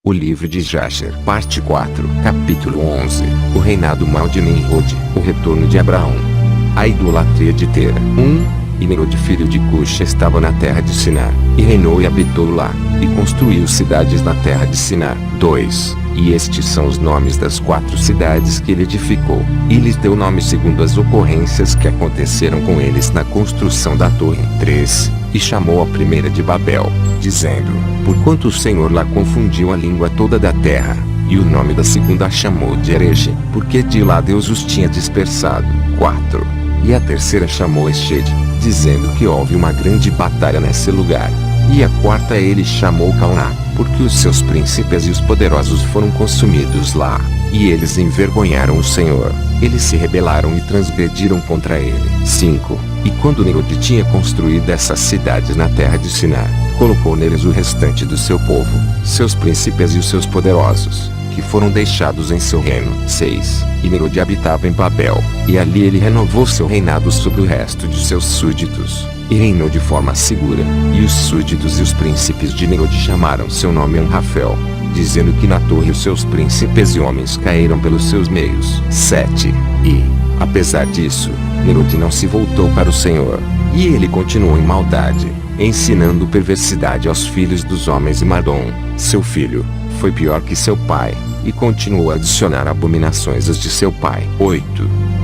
O livro de Jasher, parte 4, capítulo 11. O reinado mau de Nimrod, o retorno de Abraão. A idolatria de Tera. 1. E Nimrod, filho de Cuxa, estava na terra de Sinar, e reinou e habitou lá, e construiu cidades na terra de Sinar. 2. E estes são os nomes das 4 cidades que ele edificou, e lhes deu nome segundo as ocorrências que aconteceram com eles na construção da torre. 3. E chamou a primeira de Babel, dizendo: porquanto o Senhor lá confundiu a língua toda da terra. E o nome da segunda a chamou de Erege, porque de lá Deus os tinha dispersado. 4. E a terceira chamou Eshed, dizendo que houve uma grande batalha nesse lugar. E a quarta ele chamou Cauná, porque os seus príncipes e os poderosos foram consumidos lá. E eles envergonharam o Senhor. Eles se rebelaram e transgrediram contra ele. 5. E quando Nimrod tinha construído essas cidades na terra de Sinar, colocou neles o restante do seu povo, seus príncipes e os seus poderosos, que foram deixados em seu reino. 6. E Nimrod habitava em Babel, e ali ele renovou seu reinado sobre o resto de seus súditos, e reinou de forma segura. E os súditos e os príncipes de Nimrod chamaram seu nome Anrafel, dizendo que na torre os seus príncipes e homens caíram pelos seus meios. 7. E, apesar disso, Nimrod não se voltou para o Senhor, e ele continuou em maldade, ensinando perversidade aos filhos dos homens, e Mardom, seu filho, foi pior que seu pai, e continuou a adicionar abominações às de seu pai. 8.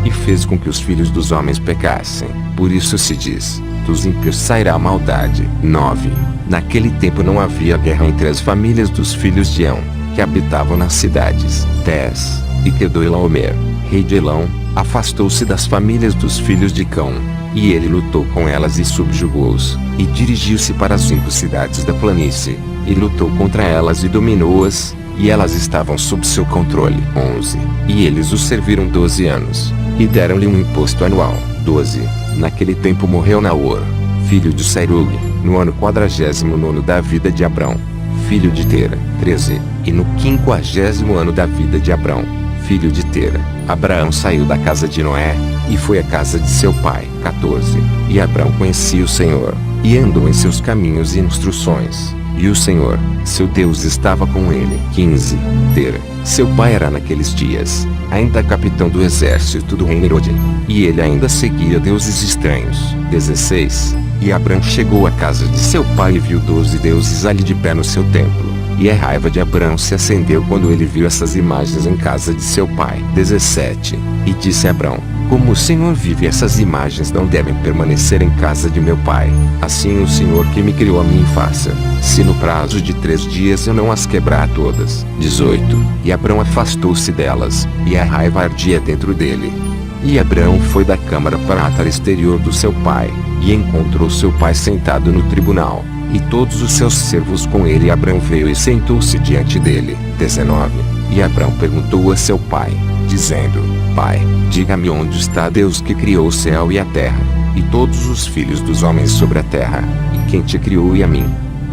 E fez com que os filhos dos homens pecassem, por isso se diz: dos ímpios sairá a maldade. 9. Naquele tempo não havia guerra entre as famílias dos filhos de Eão, que habitavam nas cidades. 10. E Quedorlaomer, rei de Elão, afastou-se das famílias dos filhos de Cão, e ele lutou com elas e subjugou-os, e dirigiu-se para as 5 cidades da planície, e lutou contra elas e dominou-as, e elas estavam sob seu controle. 11. E eles os serviram 12 anos, e deram-lhe um imposto anual. 12. Naquele tempo morreu Naor, filho de Serug, no ano 49º da vida de Abrão, filho de Tera. 13. E no 50º ano da vida de Abrão, filho de Tera, Abraão saiu da casa de Noé, e foi à casa de seu pai. 14. E Abraão conhecia o Senhor, e andou em seus caminhos e instruções, e o Senhor, seu Deus, estava com ele. 15. Tera, seu pai, era naqueles dias ainda capitão do exército do rei Nimrod, e ele ainda seguia deuses estranhos. 16. E Abrão chegou à casa de seu pai e viu 12 deuses ali de pé no seu templo. E a raiva de Abrão se acendeu quando ele viu essas imagens em casa de seu pai. 17. E disse Abrão: como o Senhor vive, essas imagens não devem permanecer em casa de meu pai. Assim o Senhor que me criou a mim faça, se no prazo de 3 dias eu não as quebrar todas. 18. E Abrão afastou-se delas, e a raiva ardia dentro dele. E Abrão foi da câmara para a átara exterior do seu pai, e encontrou seu pai sentado no tribunal, e todos os seus servos com ele. E Abrão veio e sentou-se diante dele. 19. E Abrão perguntou a seu pai, dizendo: pai, diga-me onde está Deus que criou o céu e a terra, e todos os filhos dos homens sobre a terra, e quem te criou e a mim?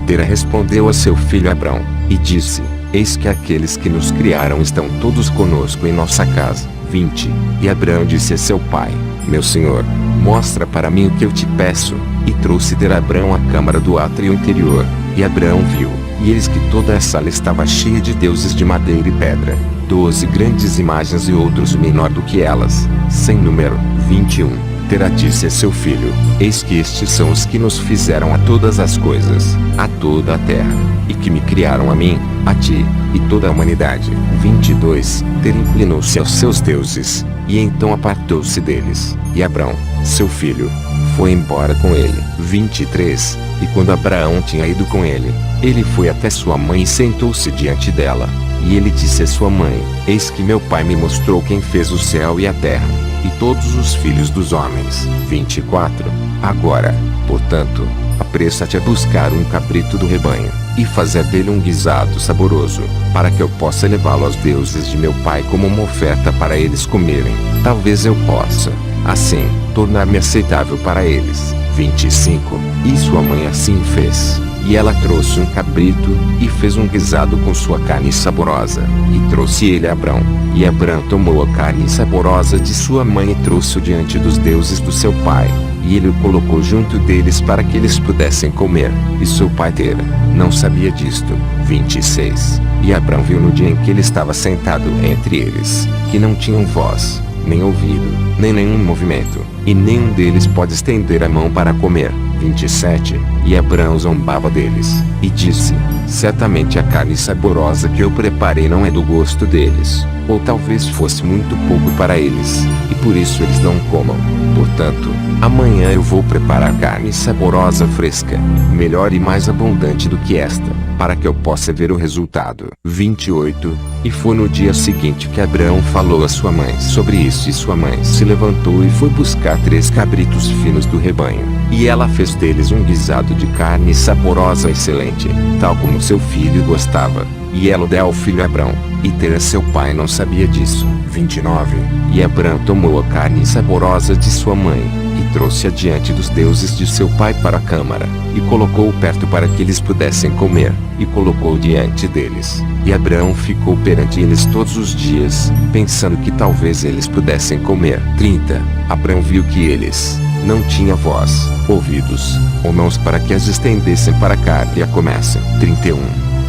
Tera respondeu a seu filho Abrão, e disse: eis que aqueles que nos criaram estão todos conosco em nossa casa. 20. E Abrão disse a seu pai: meu senhor, mostra para mim o que eu te peço. E trouxe Tera a Abrão a câmara do átrio interior, e Abrão viu, e eis que toda a sala estava cheia de deuses de madeira e pedra, 12 grandes imagens e outros menor do que elas, sem número. 21. Tera disse a seu filho: eis que estes são os que nos fizeram a todas as coisas, a toda a terra, e que me criaram a mim, a ti, e toda a humanidade. 22. Tera inclinou-se aos seus deuses, e então apartou-se deles, e Abrão, seu filho, foi embora com ele. 23. E quando Abraão tinha ido com ele, ele foi até sua mãe e sentou-se diante dela. E ele disse a sua mãe: eis que meu pai me mostrou quem fez o céu e a terra, e todos os filhos dos homens. 24. Agora, portanto, apressa-te a buscar um cabrito do rebanho, e fazer dele um guisado saboroso, para que eu possa levá-lo aos deuses de meu pai como uma oferta para eles comerem. Talvez eu possa, assim, tornar-me aceitável para eles. 25. E sua mãe assim fez. E ela trouxe um cabrito, e fez um guisado com sua carne saborosa, e trouxe ele a Abrão. E Abrão tomou a carne saborosa de sua mãe e trouxe-o diante dos deuses do seu pai. E ele o colocou junto deles para que eles pudessem comer. E seu pai Tera não sabia disto. 26. E Abrão viu no dia em que ele estava sentado entre eles, que não tinham voz, nem ouvido, nem nenhum movimento, e nenhum deles pode estender a mão para comer. 27. E Abrão zombava deles, e disse: certamente a carne saborosa que eu preparei não é do gosto deles, ou talvez fosse muito pouco para eles, e por isso eles não comam. Portanto, amanhã eu vou preparar carne saborosa fresca, melhor e mais abundante do que esta, para que eu possa ver o resultado. 28. E foi no dia seguinte que Abrão falou a sua mãe sobre isso, e sua mãe se levantou e foi buscar 3 cabritos finos do rebanho, e ela fez deles um guisado de carne saborosa excelente, tal como seu filho gostava, e ela o deu ao filho Abrão, e Tera seu pai não sabia disso. 29. E Abrão tomou a carne saborosa de sua mãe, e trouxe-a diante dos deuses de seu pai para a câmara, e colocou-o perto para que eles pudessem comer, e colocou-o diante deles. E Abrão ficou perante eles todos os dias, pensando que talvez eles pudessem comer. 30. Abrão viu que eles não tinham voz, ouvidos, ou mãos para que as estendessem para a carne e a comessem. 31.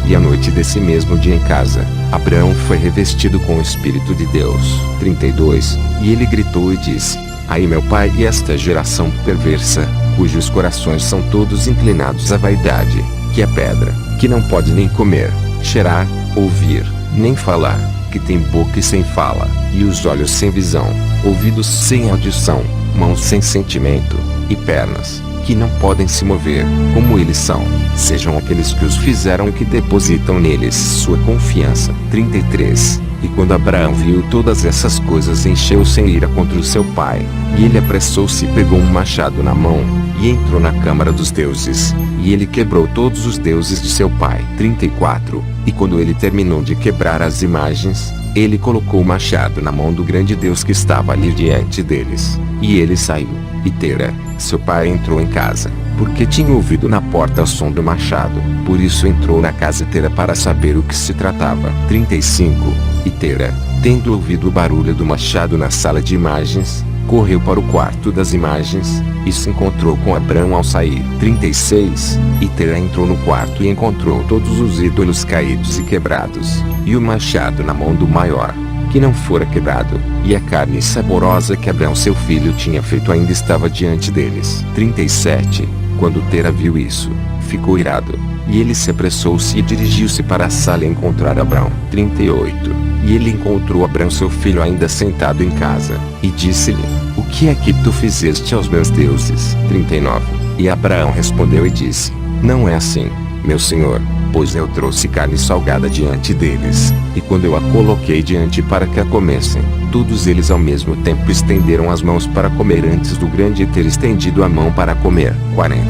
E à noite desse mesmo dia em casa, Abrão foi revestido com o Espírito de Deus. 32. E ele gritou e disse: ai meu pai, e esta geração perversa, cujos corações são todos inclinados à vaidade, que é pedra, que não pode nem comer, cheirar, ouvir, nem falar, que tem boca e sem fala, e os olhos sem visão, ouvidos sem audição, mãos sem sentimento, e pernas, que não podem se mover, como eles são, sejam aqueles que os fizeram e que depositam neles sua confiança. 33. E quando Abraão viu todas essas coisas, encheu-se em ira contra o seu pai, e ele apressou-se e pegou um machado na mão, e entrou na câmara dos deuses, e ele quebrou todos os deuses de seu pai. 34. E quando ele terminou de quebrar as imagens, ele colocou o machado na mão do grande Deus que estava ali diante deles, e ele saiu. E Tera, seu pai, entrou em casa, porque tinha ouvido na porta o som do machado, por isso entrou na casa de Tera para saber o que se tratava. 35. E Tera, tendo ouvido o barulho do machado na sala de imagens, correu para o quarto das imagens, e se encontrou com Abrão ao sair. 36. E Tera entrou no quarto e encontrou todos os ídolos caídos e quebrados, e o machado na mão do maior, que não fora quebrado, e a carne saborosa que Abrão seu filho tinha feito ainda estava diante deles. 37. Quando Tera viu isso, ficou irado, e ele se apressou-se e dirigiu-se para a sala encontrar Abrão. 38. E ele encontrou Abrão seu filho ainda sentado em casa, e disse-lhe: o que é que tu fizeste aos meus deuses? 39. E Abraão respondeu e disse: não é assim, meu senhor, pois eu trouxe carne salgada diante deles, e quando eu a coloquei diante para que a comessem, todos eles ao mesmo tempo estenderam as mãos para comer antes do grande ter estendido a mão para comer. 40.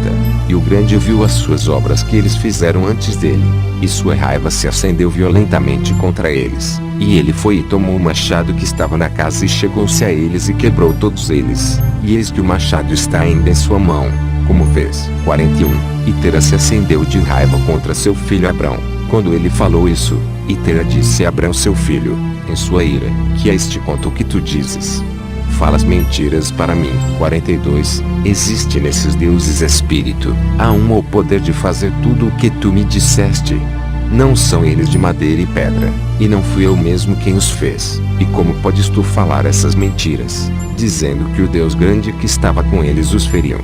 E o grande viu as suas obras que eles fizeram antes dele, e sua raiva se acendeu violentamente contra eles, e ele foi e tomou o machado que estava na casa e chegou-se a eles e quebrou todos eles, e eis que o machado está ainda em sua mão, como fez. 41. E Tera se acendeu de raiva contra seu filho Abrão, quando ele falou isso, e Tera disse a Abrão seu filho, em sua ira: que a este conto o que tu dizes? Falas mentiras para mim. 42. Existe nesses deuses espírito, há um o poder de fazer tudo o que tu me disseste. Não são eles de madeira e pedra, e não fui eu mesmo quem os fez. E como podes tu falar essas mentiras, dizendo que o Deus grande que estava com eles os feriu?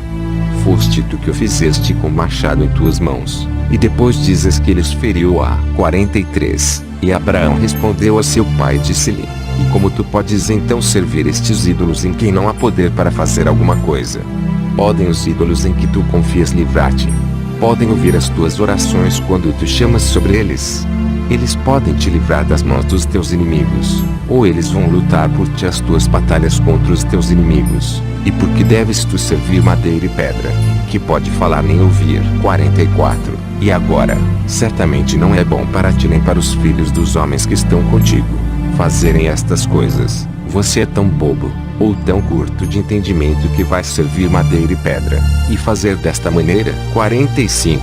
Foste tu que o fizeste com o machado em tuas mãos, e depois dizes que eles feriu a. 43. E Abraão respondeu a seu pai e disse-lhe: e como tu podes então servir estes ídolos em quem não há poder para fazer alguma coisa? Podem os ídolos em que tu confias livrar-te? Podem ouvir as tuas orações quando tu chamas sobre eles? Eles podem te livrar das mãos dos teus inimigos, ou eles vão lutar por ti as tuas batalhas contra os teus inimigos. E por que deves tu servir madeira e pedra, que pode falar nem ouvir? 44. E agora, certamente não é bom para ti nem para os filhos dos homens que estão contigo fazerem estas coisas. Você é tão bobo, ou tão curto de entendimento que vai servir madeira e pedra, e fazer desta maneira? 45.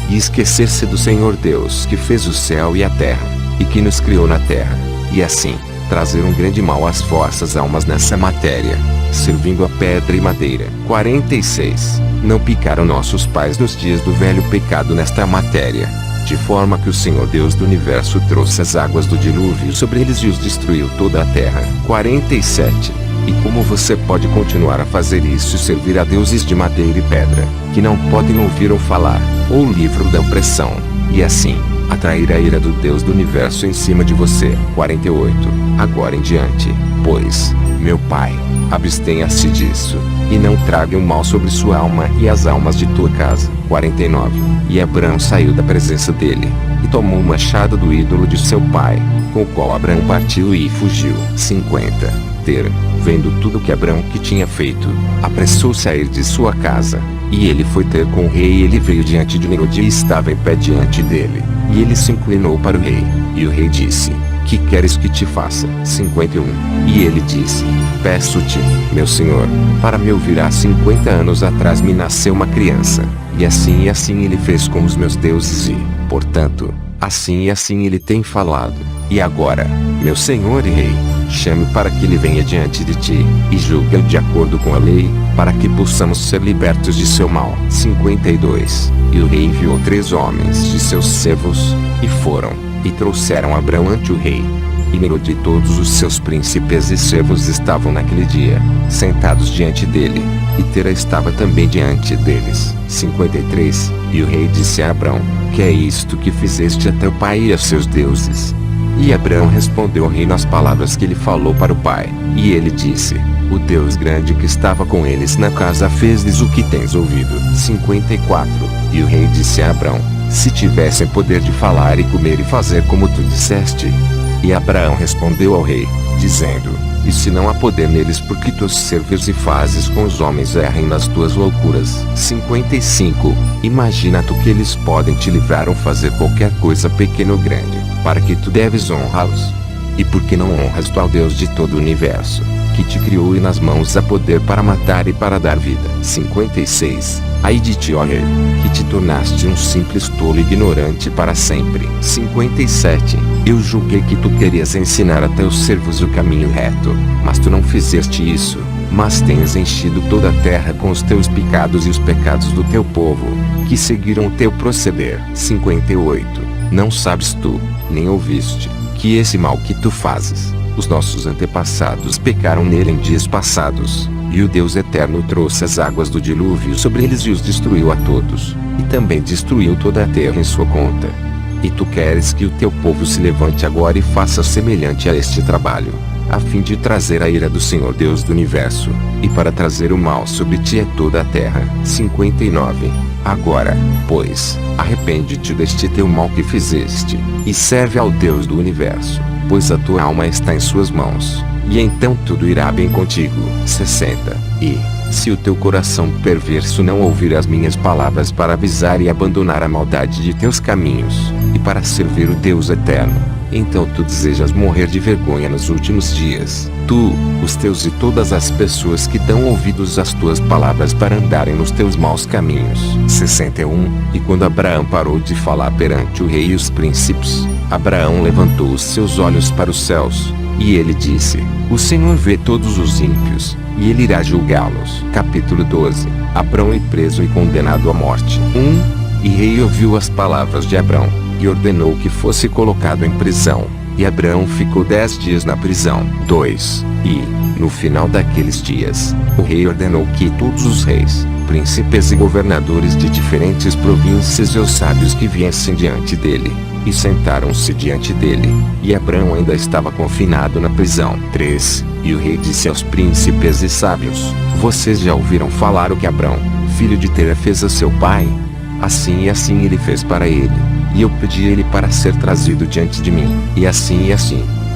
E esquecer-se do Senhor Deus que fez o céu e a terra, e que nos criou na terra, e assim, trazer um grande mal às vossas almas nessa matéria, servindo a pedra e madeira. 46. Não picaram nossos pais nos dias do velho pecado nesta matéria, de forma que o Senhor Deus do Universo trouxe as águas do dilúvio sobre eles e os destruiu toda a terra. 47. E como você pode continuar a fazer isso e servir a deuses de madeira e pedra, que não podem ouvir ou falar, ou livro da opressão, e assim, atrair a ira do Deus do Universo em cima de você? 48. Agora em diante, pois, meu pai, abstenha-se disso, e não traga o mal sobre sua alma e as almas de tua casa. 49. E Abraão saiu da presença dele, e tomou o machado do ídolo de seu pai, com o qual Abraão partiu e fugiu. 50. Vendo tudo que Abraão que tinha feito, apressou-se a ir de sua casa, e ele foi ter com o rei, e ele veio diante de Nimrod e estava em pé diante dele, e ele se inclinou para o rei, e o rei disse: que queres que te faça? 51. E ele disse: peço-te, meu senhor, para me ouvir. Há 50 anos atrás me nasceu uma criança, e assim ele fez com os meus deuses e, portanto, assim ele tem falado. E agora, meu senhor e rei, chame para que ele venha diante de ti, e julgue-o de acordo com a lei, para que possamos ser libertos de seu mal. 52. E o rei enviou 3 homens de seus servos, e foram, e trouxeram Abraão ante o rei. E Nimrod e todos os seus príncipes e servos estavam naquele dia, sentados diante dele, e Tera estava também diante deles. 53. E o rei disse a Abraão: que é isto que fizeste a teu pai e a seus deuses? E Abraão respondeu ao rei nas palavras que ele falou para o pai. E ele disse: o Deus grande que estava com eles na casa fez-lhes o que tens ouvido. 54. E o rei disse a Abraão: se tivessem poder de falar e comer e fazer como tu disseste. E Abraão respondeu ao rei, dizendo: e se não há poder neles, porque tu os serves e fazes com os homens errem nas tuas loucuras. 55. Imagina tu que eles podem te livrar ou fazer qualquer coisa pequena ou grande, para que tu deves honrá-los. E por que não honras tu ao Deus de todo o universo, que te criou e nas mãos há poder para matar e para dar vida? 56. Ai de ti, ó rei, que te tornaste um simples tolo e ignorante para sempre. 57. Eu julguei que tu querias ensinar a teus servos o caminho reto, mas tu não fizeste isso, mas tens enchido toda a terra com os teus pecados e os pecados do teu povo, que seguiram o teu proceder. 58. Não sabes tu, nem ouviste, que esse mal que tu fazes, os nossos antepassados pecaram nele em dias passados, e o Deus Eterno trouxe as águas do dilúvio sobre eles e os destruiu a todos, e também destruiu toda a terra em sua conta. E tu queres que o teu povo se levante agora e faça semelhante a este trabalho, a fim de trazer a ira do Senhor Deus do Universo, e para trazer o mal sobre ti e toda a terra. 59. Agora, pois, arrepende-te deste teu mal que fizeste, e serve ao Deus do Universo, pois a tua alma está em suas mãos, e então tudo irá bem contigo. 60. E, se o teu coração perverso não ouvir as minhas palavras para avisar e abandonar a maldade de teus caminhos, e para servir o Deus Eterno, então tu desejas morrer de vergonha nos últimos dias, tu, os teus e todas as pessoas que dão ouvidos às tuas palavras para andarem nos teus maus caminhos. 61. E quando Abraão parou de falar perante o rei e os príncipes, Abraão levantou os seus olhos para os céus, e ele disse: o Senhor vê todos os ímpios, e ele irá julgá-los. Capítulo 12. Abraão é preso e condenado à morte. 1. E rei ouviu as palavras de Abraão, e ordenou que fosse colocado em prisão. E Abraão ficou 10 dias na prisão. 2. E, no final daqueles dias, o rei ordenou que todos os reis, príncipes e governadores de diferentes províncias e os sábios que viessem diante dele, e sentaram-se diante dele, e Abraão ainda estava confinado na prisão. 3. E o rei disse aos príncipes e sábios: vocês já ouviram falar o que Abraão, filho de Tera, fez a seu pai? Assim ele fez para ele, e eu pedi ele para ser trazido diante de mim, e assim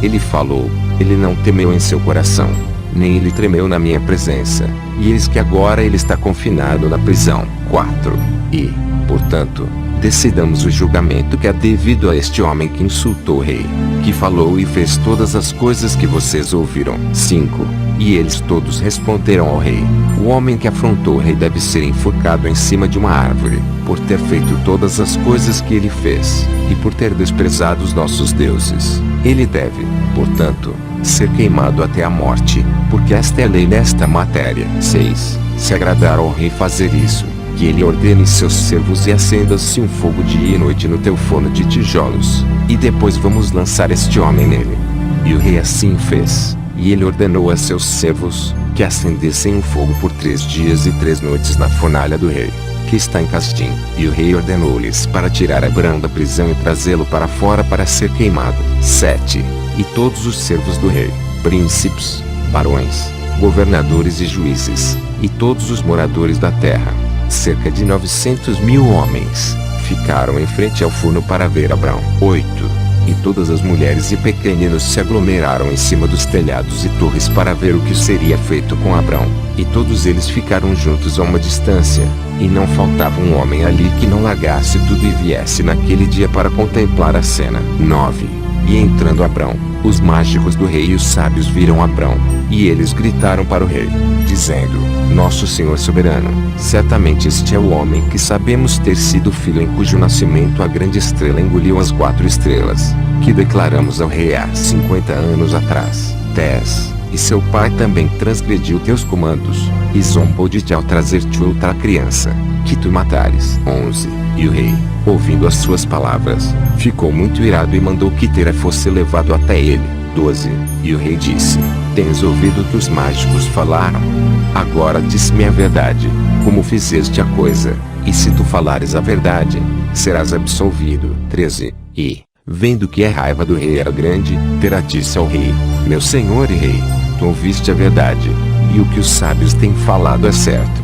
ele falou. Ele não temeu em seu coração, nem ele tremeu na minha presença, e eis que agora ele está confinado na prisão. 4. E, portanto, decidamos o julgamento que é devido a este homem que insultou o rei, que falou e fez todas as coisas que vocês ouviram. 5. E eles todos responderam ao rei: o homem que afrontou o rei deve ser enforcado em cima de uma árvore, por ter feito todas as coisas que ele fez, e por ter desprezado os nossos deuses. Ele deve, portanto, ser queimado até a morte, porque esta é a lei nesta matéria. 6. Se agradar ao rei fazer isso, que ele ordene seus servos e acenda-se um fogo dia e noite no teu forno de tijolos, e depois vamos lançar este homem nele. E o rei assim fez, e ele ordenou a seus servos, que acendessem um fogo por 3 dias e 3 noites na fornalha do rei, que está em Casdim. E o rei ordenou-lhes para tirar Abrão da prisão e trazê-lo para fora para ser queimado. 7. E todos os servos do rei, príncipes, barões, governadores e juízes, e todos os moradores da terra, cerca de 900.000 homens, ficaram em frente ao forno para ver Abrão. 8. E todas as mulheres e pequeninos se aglomeraram em cima dos telhados e torres para ver o que seria feito com Abrão. E todos eles ficaram juntos a uma distância, e não faltava um homem ali que não largasse tudo e viesse naquele dia para contemplar a cena. 9. E entrando Abrão, os mágicos do rei e os sábios viram Abrão, e eles gritaram para o rei, dizendo: nosso senhor soberano, certamente este é o homem que sabemos ter sido filho em cujo nascimento a grande estrela engoliu as 4 estrelas, que declaramos ao rei há 50 anos atrás. 10. E seu pai também transgrediu teus comandos, e zombou de ti ao trazer-te outra criança, que tu matares. 11. E o rei, ouvindo as suas palavras, ficou muito irado e mandou que Tera fosse levado até ele. 12. E o rei disse: tens ouvido o que os mágicos falaram? Agora diz-me a verdade, como fizeste a coisa, e se tu falares a verdade, serás absolvido. 13. E, vendo que a raiva do rei era grande, Tera disse ao rei: meu senhor e rei, tu ouviste a verdade, e o que os sábios têm falado é certo.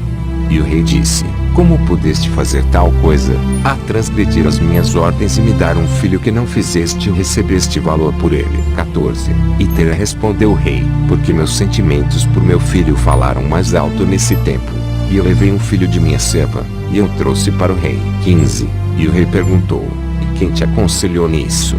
E o rei disse: como pudeste fazer tal coisa, a transgredir as minhas ordens e me dar um filho que não fizeste e recebeste valor por ele? 14. E Tera respondeu o rei: porque meus sentimentos por meu filho falaram mais alto nesse tempo, e eu levei um filho de minha serva, e eu trouxe para o rei. 15. E o rei perguntou: e quem te aconselhou nisso?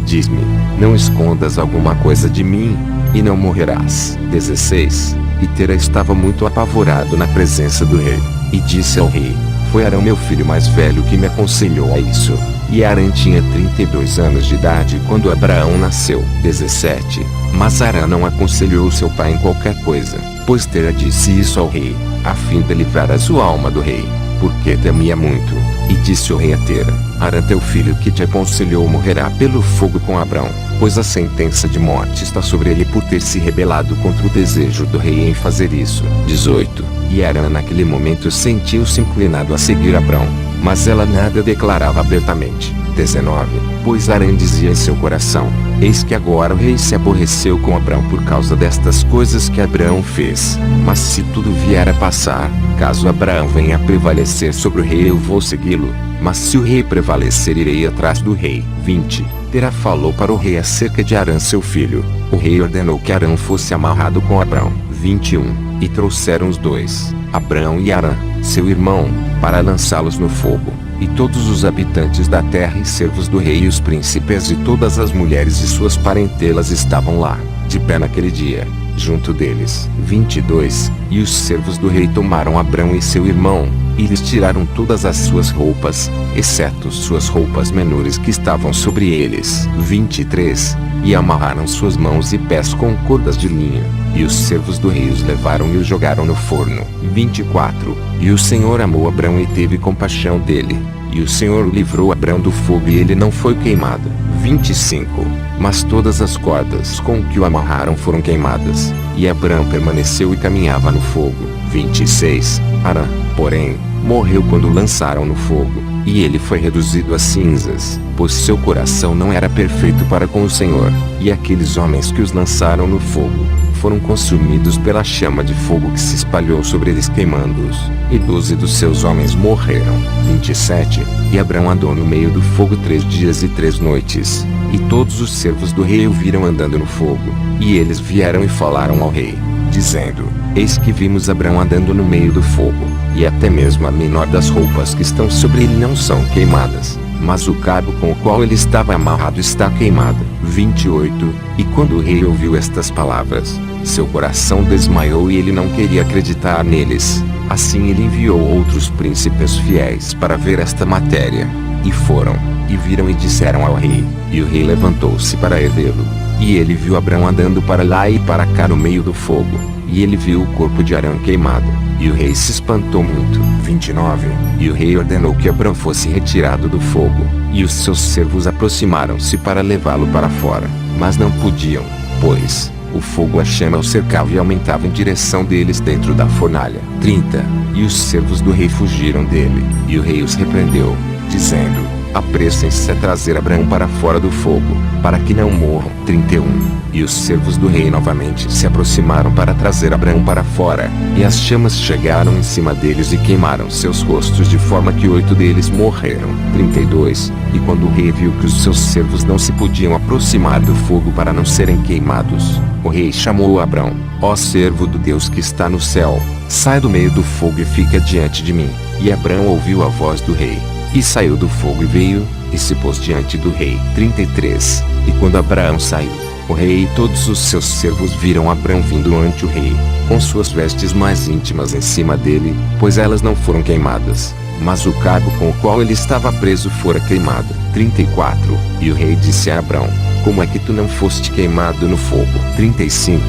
Diz-me, não escondas alguma coisa de mim, e não morrerás. 16. E Tera estava muito apavorado na presença do rei, e disse ao rei: foi Arão meu filho mais velho que me aconselhou a isso. E Arão tinha 32 anos de idade quando Abraão nasceu. 17. Mas Arão não aconselhou seu pai em qualquer coisa, pois Tera disse isso ao rei, a fim de livrar a sua alma do rei, porque temia muito. E disse o rei a Tera: Arão teu filho que te aconselhou morrerá pelo fogo com Abrão, pois a sentença de morte está sobre ele por ter se rebelado contra o desejo do rei em fazer isso. 18. E Arão naquele momento sentiu-se inclinado a seguir Abrão, mas ela nada declarava abertamente. 19. Pois Arão dizia em seu coração: eis que agora o rei se aborreceu com Abrão por causa destas coisas que Abrão fez. Mas se tudo vier a passar, caso Abrão venha a prevalecer sobre o rei, eu vou segui-lo. Mas se o rei prevalecer, irei atrás do rei. 20. Tera falou para o rei acerca de Arão seu filho. O rei ordenou que Arão fosse amarrado com Abrão. 21. E trouxeram os dois, Abrão e Arão, seu irmão, para lançá-los no fogo. E todos os habitantes da terra e servos do rei e os príncipes e todas as mulheres e suas parentelas estavam lá, de pé naquele dia, junto deles. 22. E os servos do rei tomaram Abrão e seu irmão, e lhes tiraram todas as suas roupas, exceto suas roupas menores que estavam sobre eles. 23. E amarraram suas mãos e pés com cordas de linho, e os servos do rei os levaram e os jogaram no forno. 24. E o Senhor amou Abrão e teve compaixão dele, e o Senhor livrou Abrão do fogo e ele não foi queimado. 25. Mas todas as cordas com que o amarraram foram queimadas, e Abrão permaneceu e caminhava no fogo. 26. Arão, porém, morreu quando o lançaram no fogo, e ele foi reduzido a cinzas, pois seu coração não era perfeito para com o Senhor. E aqueles homens que os lançaram no fogo foram consumidos pela chama de fogo que se espalhou sobre eles queimando-os, e 12 dos seus homens morreram. 27. E Abrão andou no meio do fogo 3 dias e 3 noites, e todos os servos do rei o viram andando no fogo, e eles vieram e falaram ao rei, dizendo: eis que vimos Abrão andando no meio do fogo, e até mesmo a menor das roupas que estão sobre ele não são queimadas, mas o cabo com o qual ele estava amarrado está queimado. 28. E quando o rei ouviu estas palavras, Seu coração desmaiou e ele não queria acreditar neles. Assim ele enviou outros príncipes fiéis para ver esta matéria. E foram, e viram e disseram ao rei. E o rei levantou-se para vê-lo. E ele viu Abrão andando para lá e para cá no meio do fogo. E ele viu o corpo de Arão queimado. E o rei se espantou muito. 29. E o rei ordenou que Abrão fosse retirado do fogo. E os seus servos aproximaram-se para levá-lo para fora. Mas não podiam, pois o fogo a chama o cercava e aumentava em direção deles dentro da fornalha. 30. E os servos do rei fugiram dele. E o rei os repreendeu, dizendo: apressem-se a trazer Abrão para fora do fogo, para que não morram. 31. E os servos do rei novamente se aproximaram para trazer Abrão para fora, e as chamas chegaram em cima deles e queimaram seus rostos de forma que 8 deles morreram. 32. E quando o rei viu que os seus servos não se podiam aproximar do fogo para não serem queimados, o rei chamou Abrão: ó servo do Deus que está no céu, sai do meio do fogo e fica diante de mim. E Abrão ouviu a voz do rei, e saiu do fogo e veio, e se pôs diante do rei. 33. E quando Abraão saiu, o rei e todos os seus servos viram Abrão vindo ante o rei, com suas vestes mais íntimas em cima dele, pois elas não foram queimadas, mas o cabo com o qual ele estava preso fora queimado. 34. E o rei disse a Abrão: como é que tu não foste queimado no fogo? 35.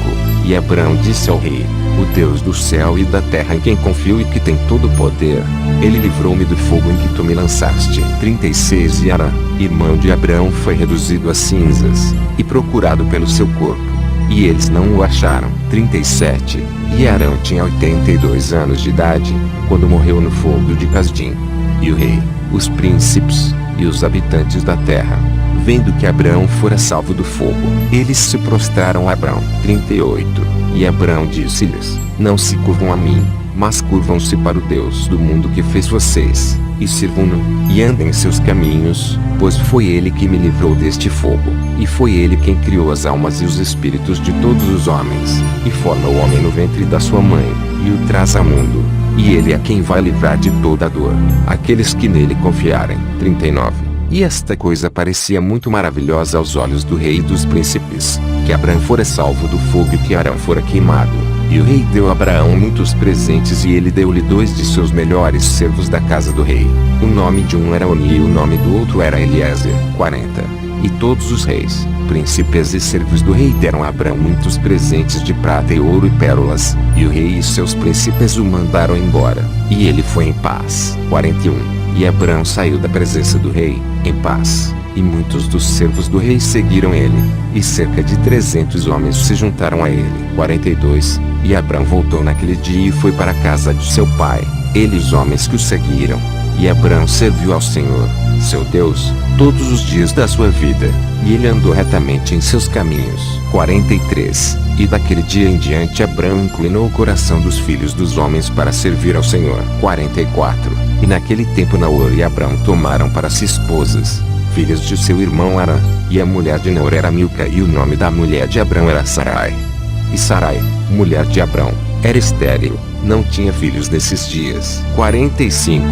E Abrão disse ao rei: o Deus do céu e da terra em quem confio e que tem todo o poder, ele livrou-me do fogo em que tu me lançaste. 36. E Arã, irmão de Abrão, foi reduzido a cinzas, e procurado pelo seu corpo, e eles não o acharam. 37. E Arão tinha 82 anos de idade, quando morreu no fogo de Casdim. E o rei, os príncipes, e os habitantes da terra, vendo que Abrão fora salvo do fogo, eles se prostraram a Abrão. 38. E Abrão disse-lhes: não se curvam a mim, mas curvam-se para o Deus do mundo que fez vocês, e sirvam-no, e andem em seus caminhos, pois foi ele que me livrou deste fogo, e foi ele quem criou as almas e os espíritos de todos os homens, e forma o homem no ventre da sua mãe, e o traz ao mundo, e ele é quem vai livrar de toda a dor aqueles que nele confiarem. 39. E esta coisa parecia muito maravilhosa aos olhos do rei e dos príncipes, que Abrão fora salvo do fogo e que Arão fora queimado. E o rei deu a Abraão muitos presentes, e ele deu-lhe 2 de seus melhores servos da casa do rei. O nome de um era Oni e o nome do outro era Eliezer. 40. E todos os reis, príncipes e servos do rei deram a Abrão muitos presentes de prata e ouro e pérolas, e o rei e seus príncipes o mandaram embora, e ele foi em paz. 41. E Abrão saiu da presença do rei, em paz, e muitos dos servos do rei seguiram ele, e cerca de 300 homens se juntaram a ele. 42. E Abrão voltou naquele dia e foi para a casa de seu pai, ele e os homens que o seguiram. E Abrão serviu ao Senhor, seu Deus, todos os dias da sua vida, e ele andou retamente em seus caminhos. 43. E daquele dia em diante Abrão inclinou o coração dos filhos dos homens para servir ao Senhor. 44. E naquele tempo Naor e Abrão tomaram para si esposas, filhas de seu irmão Arã, e a mulher de Naor era Milca, e o nome da mulher de Abrão era Sarai. E Sarai, mulher de Abrão, era estéril, não tinha filhos nesses dias. 45.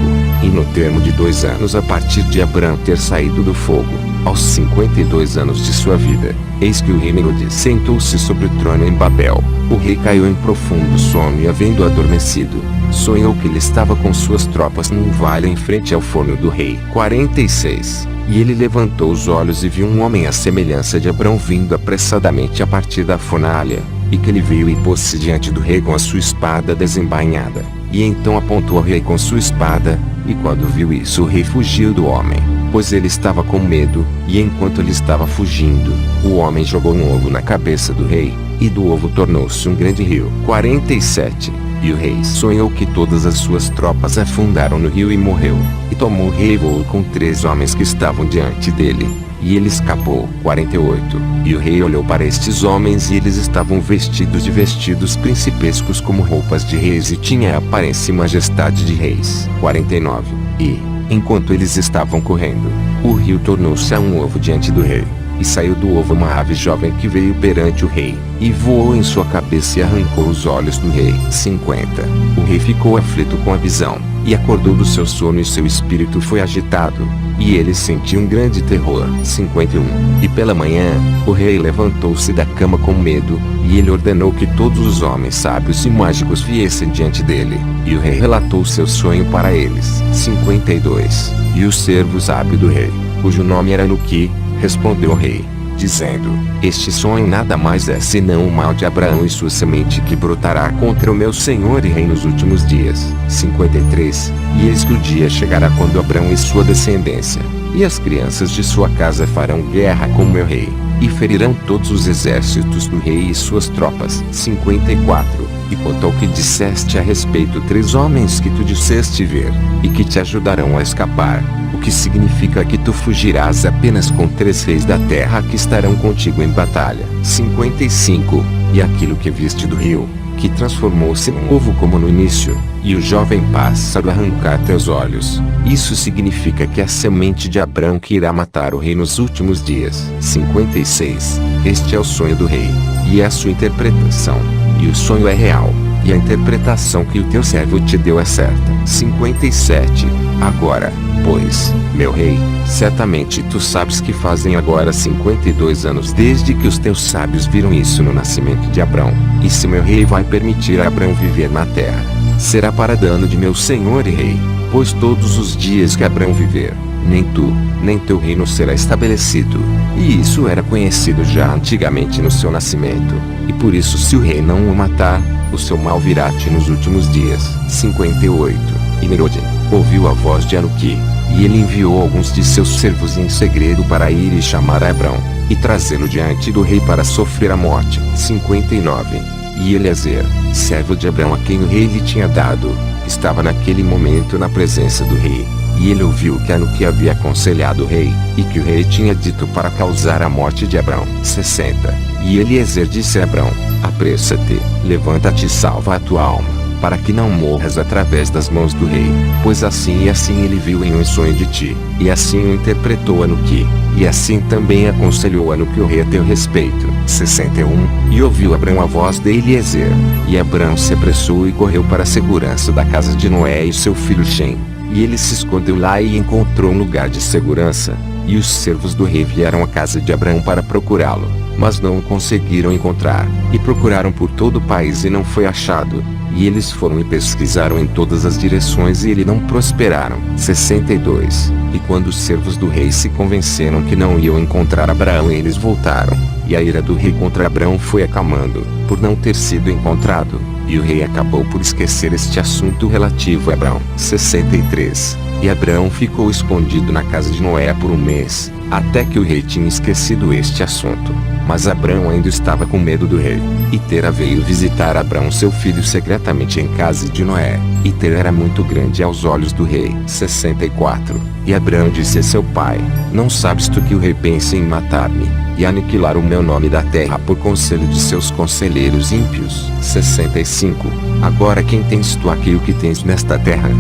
E no termo de 2 anos a partir de Abrão ter saído do fogo, aos 52 anos de sua vida, eis que o rei Nimrod sentou-se sobre o trono em Babel. O rei caiu em profundo sono e, havendo adormecido, sonhou que ele estava com suas tropas num vale em frente ao forno do rei. 46. E ele levantou os olhos e viu um homem à semelhança de Abrão vindo apressadamente a partir da fornalha, e que ele veio e pôs-se diante do rei com a sua espada desembainhada, e então apontou ao rei com sua espada, e quando viu isso o rei fugiu do homem, pois ele estava com medo, e enquanto ele estava fugindo, o homem jogou um ovo na cabeça do rei, e do ovo tornou-se um grande rio. 47. E o rei sonhou que todas as suas tropas afundaram no rio e morreu. E tomou o rei voo com 3 homens que estavam diante dele, e ele escapou. 48. E o rei olhou para estes homens, e eles estavam vestidos de vestidos principescos como roupas de reis, e tinha a aparência e majestade de reis. 49. E, enquanto eles estavam correndo, o rio tornou-se a um ovo diante do rei. E saiu do ovo uma ave jovem que veio perante o rei, e voou em sua cabeça e arrancou os olhos do rei. 50. O rei ficou aflito com a visão, e acordou do seu sono e seu espírito foi agitado. e ele sentiu um grande terror. 51. E pela manhã, o rei levantou-se da cama com medo, e ele ordenou que todos os homens sábios e mágicos viessem diante dele, e o rei relatou seu sonho para eles. 52. E o servo sábio do rei, cujo nome era Anuki, respondeu ao rei, dizendo: este sonho nada mais é senão o mal de Abraão e sua semente que brotará contra o meu senhor e rei nos últimos dias. 53. E eis que o dia chegará quando Abraão e sua descendência, e as crianças de sua casa farão guerra com o meu rei, e ferirão todos os exércitos do rei e suas tropas. 54. E quanto ao que disseste a respeito, 3 homens que tu disseste ver, e que te ajudarão a escapar, o que significa que tu fugirás apenas com 3 reis da terra que estarão contigo em batalha. 55. E aquilo que viste do rio, que transformou-se num ovo como no início, e o jovem pássaro arrancar teus olhos, isso significa que é a semente de Abraão que irá matar o rei nos últimos dias. 56. Este é o sonho do rei, e é a sua interpretação, e o sonho é real, e a interpretação que o teu servo te deu é certa. 57. Agora, pois, meu rei, certamente tu sabes que fazem agora 52 anos desde que os teus sábios viram isso no nascimento de Abraão, e se meu rei vai permitir a Abraão viver na terra, será para dano de meu senhor e rei, pois todos os dias que Abraão viver, nem tu, nem teu reino será estabelecido. E isso era conhecido já antigamente no seu nascimento, e por isso se o rei não o matar, o seu mal virá a ti nos últimos dias. 58. E Nimrod ouviu a voz de Anuki, e ele enviou alguns de seus servos em segredo para ir e chamar a Abraão, e trazê-lo diante do rei para sofrer a morte. 59. E Eliezer, servo de Abraão a quem o rei lhe tinha dado, estava naquele momento na presença do rei, e ele ouviu que Anuki havia aconselhado o rei, e que o rei tinha dito para causar a morte de Abraão. 60. E Eliezer disse a Abraão: apressa-te, levanta-te e salva a tua alma, para que não morras através das mãos do rei, pois assim e assim ele viu em um sonho de ti, e assim o interpretou Anuki, e assim também aconselhou Anuki o rei a teu respeito. 61. E ouviu Abraão a voz de Eliezer, e Abraão se apressou e correu para a segurança da casa de Noé e seu filho Shem, e ele se escondeu lá e encontrou um lugar de segurança, e os servos do rei vieram à casa de Abraão para procurá-lo, mas não o conseguiram encontrar, e procuraram por todo o país e não foi achado, e eles foram e pesquisaram em todas as direções e ele não prosperaram. 62. E quando os servos do rei se convenceram que não iam encontrar Abraão, eles voltaram, e a ira do rei contra Abraão foi acalmando, por não ter sido encontrado, e o rei acabou por esquecer este assunto relativo a Abraão. 63. E Abraão ficou escondido na casa de Noé por um mês, até que o rei tinha esquecido este assunto. Mas Abraão ainda estava com medo do rei. E Tera veio visitar Abraão seu filho secretamente em casa de Noé. E Tera era muito grande aos olhos do rei. 64. E Abraão disse a seu pai: não sabes tu que o rei pensa em matar-me, e aniquilar o meu nome da terra por conselho de seus conselheiros ímpios. 65. Agora quem tens tu aqui, o que tens nesta terra?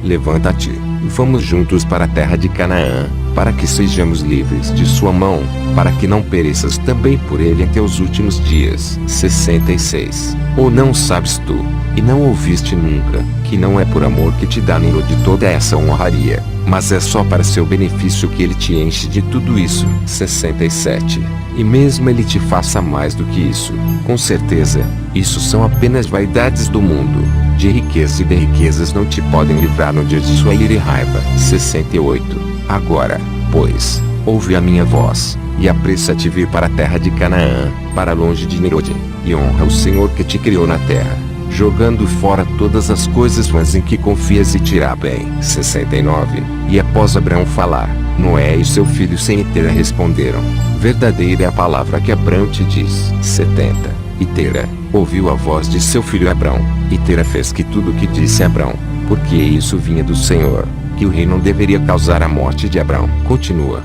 Levanta-te, vamos juntos para a terra de Canaã, para que sejamos livres de sua mão, para que não pereças também por ele em teus últimos dias. 66. Ou não sabes tu, e não ouviste nunca, que não é por amor que te dá Nimrod de toda essa honraria, mas é só para seu benefício que ele te enche de tudo isso. 67. E mesmo ele te faça mais do que isso, com certeza, isso são apenas vaidades do mundo. De riqueza e de riquezas não te podem livrar no dia de sua ira e raiva. 68. Agora, pois, ouve a minha voz, e apressa-te vir para a terra de Canaã, para longe de Nimrod, e honra o Senhor que te criou na terra, jogando fora todas as coisas vãs em que confias e te irá bem. 69. E após Abraão falar, Noé e seu filho Sem e Tera responderam: verdadeira é a palavra que Abraão te diz. 70. E Tera ouviu a voz de seu filho Abraão, e Tera fez que tudo o que disse Abraão, porque isso vinha do Senhor, que o rei não deveria causar a morte de Abraão. Continua.